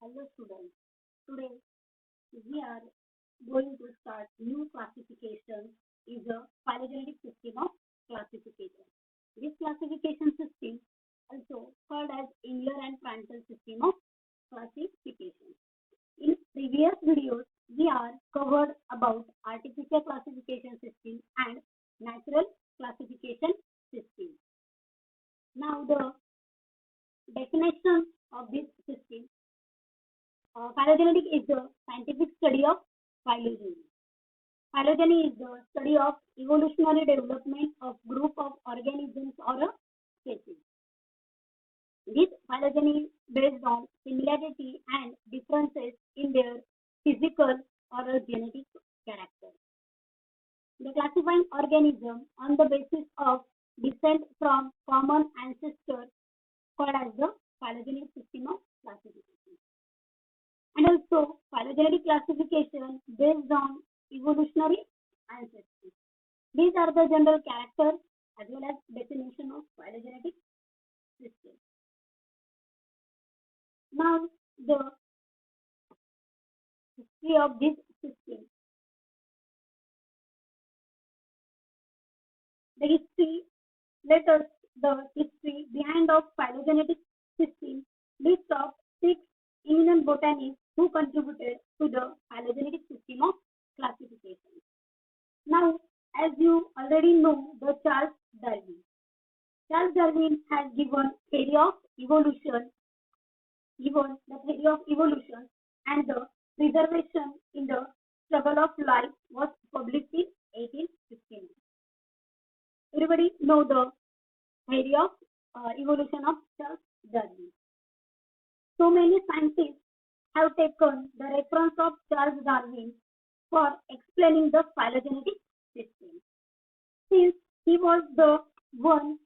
Hello students, today we are going to start new classification is a phylogenetic system of classification. This classification system also called as Engler and Prandtl system of classification. In previous videos, we are covered about artificial classification system and natural classification system. Now the definition of this system. Phylogenetic is the scientific study of phylogeny. Phylogeny is the study of evolutionary development of group of organisms or a species. This phylogeny is based on similarity and differences in their physical or a genetic character. The classifying organism on the basis of descent from common ancestors called as the phylogenetic system of classification. And also phylogenetic classification based on evolutionary ancestry. These are the general characters as well as definition of phylogenetic system. Now the history of this system. The history, let us the history behind of phylogenetic system list of 6 eminent botanists who contributed to the phylogenetic system of classification. Now, as you already know, the Charles Darwin. Charles Darwin has given theory of evolution, and the preservation in the struggle of life was published in 1859. Everybody know the theory of evolution of Charles Darwin. So many scientists have taken the reference of Charles Darwin for explaining the phylogenetic system. Since he was the one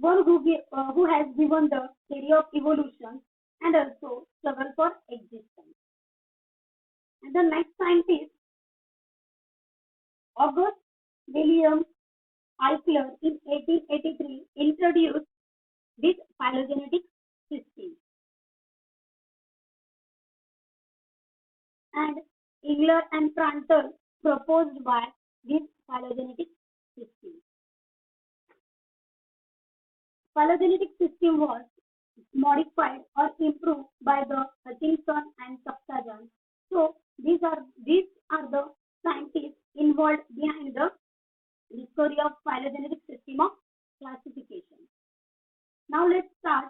who has given the theory of evolution and also struggle for existence. And the next scientist, August William Eichler, in 1883 introduced this phylogenetic system. And Engler and Prandtl proposed by this phylogenetic system. Phylogenetic system was modified or improved by the Hutchinson and Taxonomy. So these are the scientists involved behind the discovery of phylogenetic system of classification. Now let's start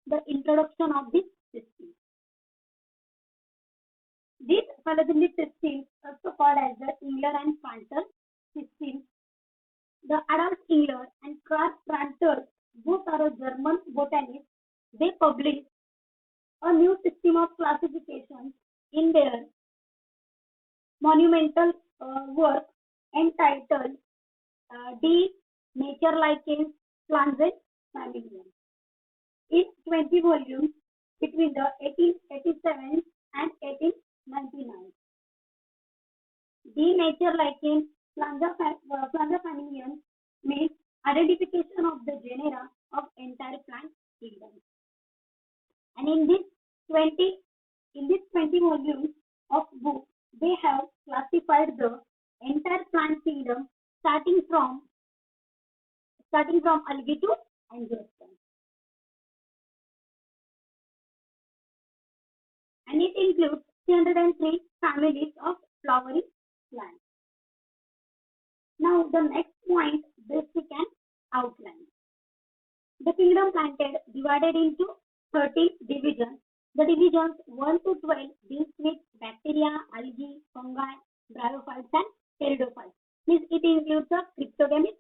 the introduction of this system. This phylogenetic system, also called as the Engler and Prandtl system, the Adolf Engler and Karl Prandtl, both are a German botanists. They published a new system of classification in their monumental work entitled Die Naturlichen Pflanzenfamilien in 20 volumes between the 1887 and 1899. Die Naturlichen Pflanzenfamilien means identification of the genera of entire plant kingdom. And in this 20 volumes of book, they have classified the entire plant kingdom starting from algae to angiosperms. And it includes 303 families of flowering plants. Now the next point, basic and outline. The kingdom planted divided into 30 divisions. The divisions 1 to 12 deals with bacteria, algae, fungi, bryophytes and pteridophytes. It includes the cryptogams,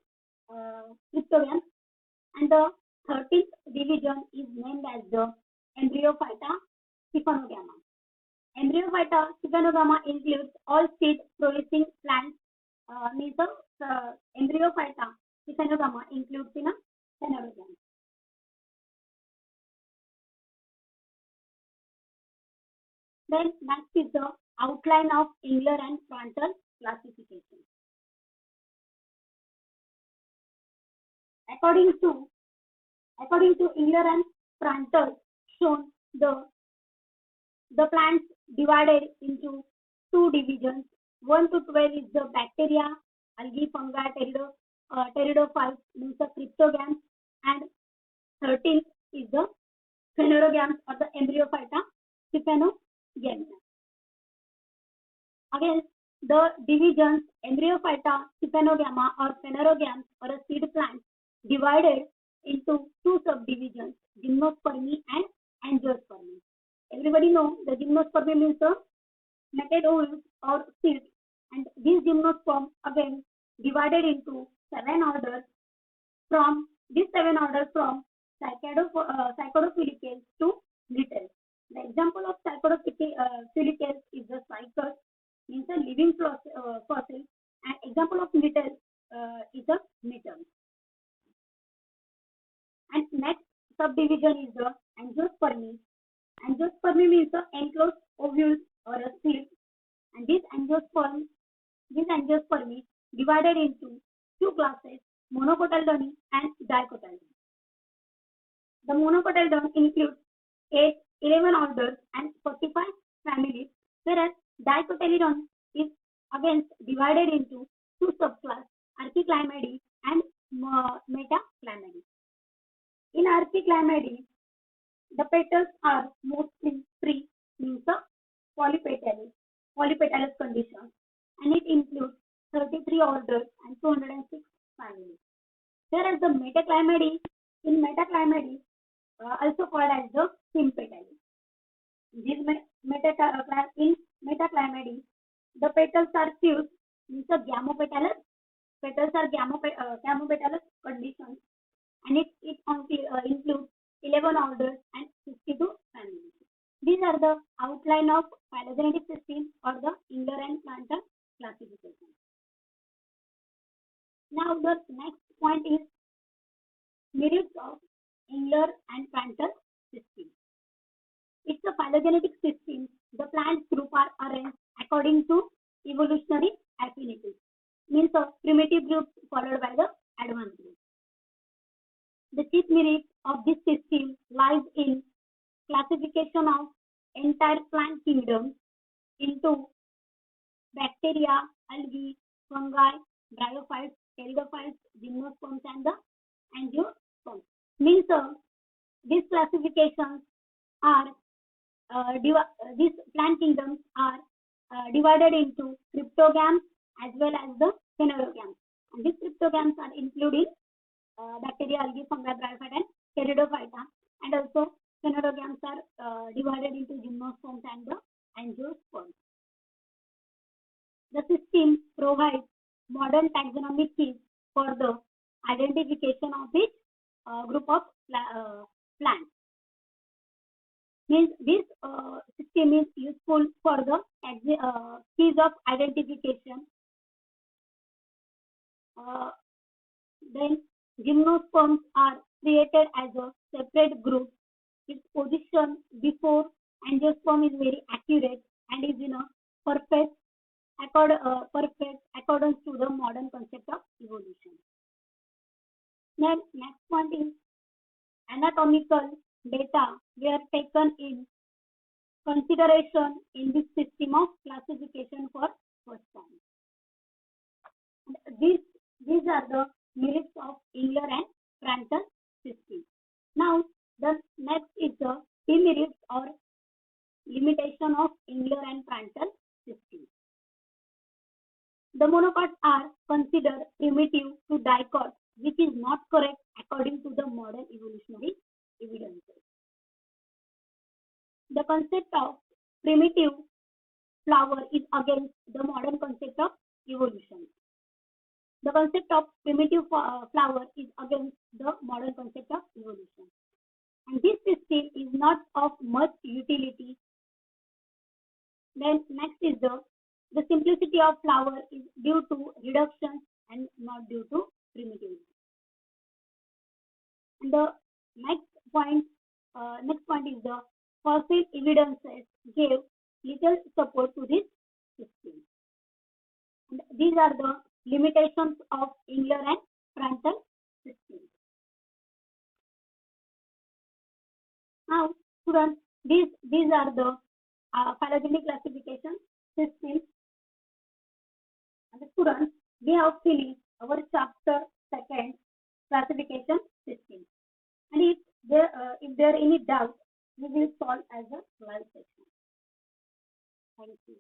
and the 13th division is named as the Embryophyta Stephanogama. Embryophyta Stephanogama includes all seed-producing plants. Means the Embryophyta Stephanogama includes in a phenogam. Then next is the outline of Engler and Prandtl classification. According to Engler and Prandtl, shown the the plants divided into two divisions. 1 to 12 is the bacteria, algae, fungi, pteridophytes, means the cryptogams, and 13 is the phanerogams or the embryophyta, Stephanogams. Again, the divisions embryophyta, Stephanogama or phanerogams or a seed plant divided into two subdivisions, gymnospermy and angiospermy. Everybody know the gymnospermy means the naked ovules or seeds, and these gymnosperms again divided into 7 orders from Psychodophilicales to littles. The example of Psychodophilicales is the cycus, means a living fossil, and example of littles is a metal. And next subdivision is the angiospermy. Angiospermy means the enclosed ovules or a seed, and this angiospermy divided into two classes, monocotyledony and dicotyledony. The monocotyledon includes 11 orders and 45 families, whereas dicotyledon is again divided into two subclasses, Archiclymidae and Metaclymidae. In Archiclymidae, the petals are mostly free, means a polypetalous condition, and it includes 33 orders and 206 families. Whereas the Metaclymidae, also called as the sympetals. In Metaclymidae, the petals are fused, means a gamopetalous. Petals are gamopetalous conditions, and it includes 11 orders and 52 families. These are the outline of phylogenetic system or the Engler and Planter classification. Now the next point is merits of Engler and Planter system. It's a phylogenetic system. The plant group are arranged according to evolutionary affinity, means a primitive group followed by the advanced group. The chief merit of this system lies in classification of entire plant kingdom into bacteria, algae, fungi, bryophytes, pteridophytes, gymnosperms, and the angiosperms. Means these classifications are these plant kingdoms are divided into cryptogams as well as the phanerogams. And these cryptogams are including bacteria, algae, fungi, bryophyte, and pteridophyta, and also phanerogams are divided into gymnosperms and the angiosperms. The system provides modern taxonomic keys for the identification of each group of plants. Means this system is useful for the keys of identification. Then gymnosperms are created as a separate group. Its position before angiosperm is very accurate and is in a perfect accordance to the modern concept of evolution. Then next point is anatomical data were taken in consideration in this system of classification for first time. These are the merits of Engler and Planter system. Now the next is the demerits or limitation of Engler and Planter system. The monocots are considered primitive to dicots, which is not correct according to the modern evolutionary evidences. The concept of primitive flower is against the modern concept of evolution. The concept of primitive flower is against the modern concept of evolution. And this system is not of much utility. Then next is the simplicity of flower is due to reduction and not due to primitivity. And the next point is the fossil evidences gave little support to this system. And these are the limitations of Engler and Planter system. Now, students, these are the phylogenetic classification system. And the students, we have finished our chapter second, classification system. And if there are any doubt, we will solve as a live session. Thank you.